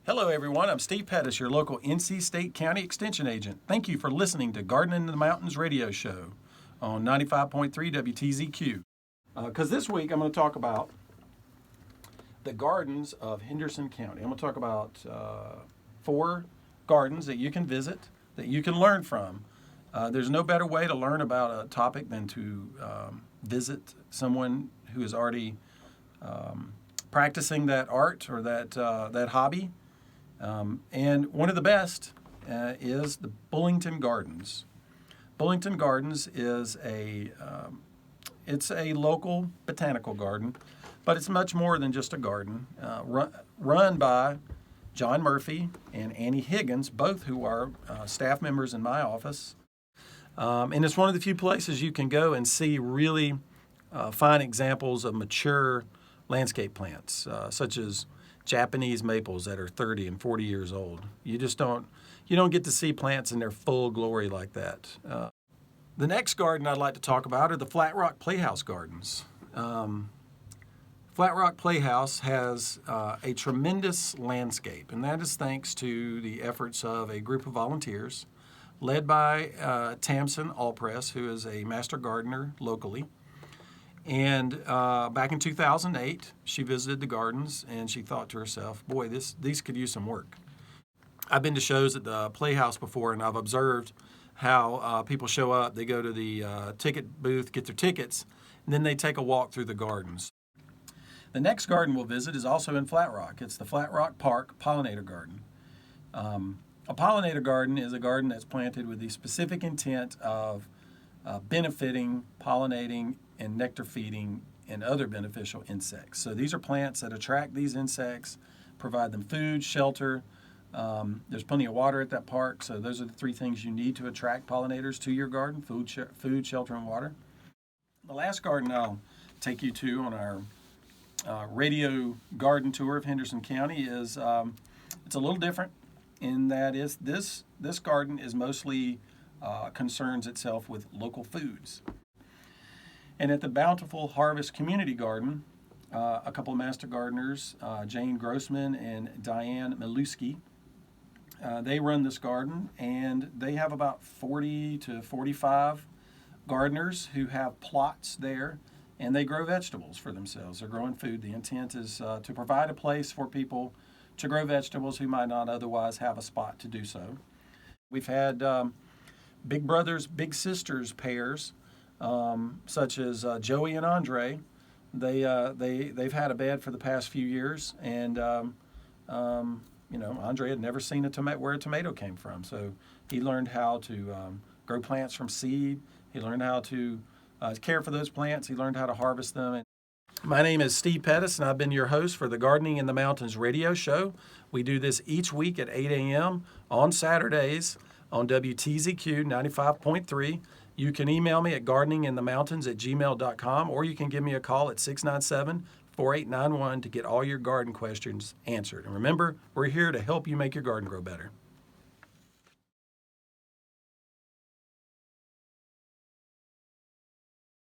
Hello everyone, I'm Steve Pettis, your local NC State County Extension Agent. Thank you for listening to Gardening in the Mountains radio show on 95.3 WTZQ. Because this week I'm going to talk about the gardens of Henderson County. I'm going to talk about 4 gardens that you can visit, that you can learn from. There's no better way to learn about a topic than to visit someone who is already practicing that art or that hobby. And one of the best is the Bullington Gardens. Bullington Gardens is it's a local botanical garden, but it's much more than just a garden. Run by John Murphy and Annie Higgins, both who are staff members in my office. And it's one of the few places you can go and see really fine examples of mature landscape plants, such as Japanese maples that are 30 and 40 years old. You don't get to see plants in their full glory like that. The next garden I'd like to talk about are the Flat Rock Playhouse gardens. Flat Rock Playhouse has a tremendous landscape, and that is thanks to the efforts of a group of volunteers led by Tamsin Allpress, who is a master gardener locally. And back in 2008, she visited the gardens and she thought to herself, boy, these could use some work. I've been to shows at the Playhouse before, and I've observed how people show up. They go to the ticket booth, get their tickets, and then they take a walk through the gardens. The next garden we'll visit is also in Flat Rock. It's the Flat Rock Park Pollinator Garden. A pollinator garden is a garden that's planted with the specific intent of benefiting, pollinating, and nectar feeding and other beneficial insects. So these are plants that attract these insects, provide them food, shelter. There's plenty of water at that park, so those are the 3 things you need to attract pollinators to your garden: food, shelter, and water. The last garden I'll take you to on our radio garden tour of Henderson County is it's a little different in that this garden is mostly concerns itself with local foods. And at the Bountiful Harvest Community Garden, a couple of master gardeners, Jane Grossman and Diane Miluski, they run this garden, and they have about 40 to 45 gardeners who have plots there, and they grow vegetables for themselves. They're growing food. The intent is to provide a place for people to grow vegetables who might not otherwise have a spot to do so. We've had big brothers, big sisters pairs, such as Joey and Andre. They've had a bed for the past few years, and Andre had never seen where a tomato came from, so he learned how to grow plants from seed. He learned how to care for those plants. He learned how to harvest them. My name is Steve Pettis, and I've been your host for the Gardening in the Mountains radio show. We do this each week at 8 a.m. on Saturdays on WTZQ 95.3. You can email me at gardeninginthemountains@gmail.com, or you can give me a call at 697-4891 to get all your garden questions answered. And remember, we're here to help you make your garden grow better.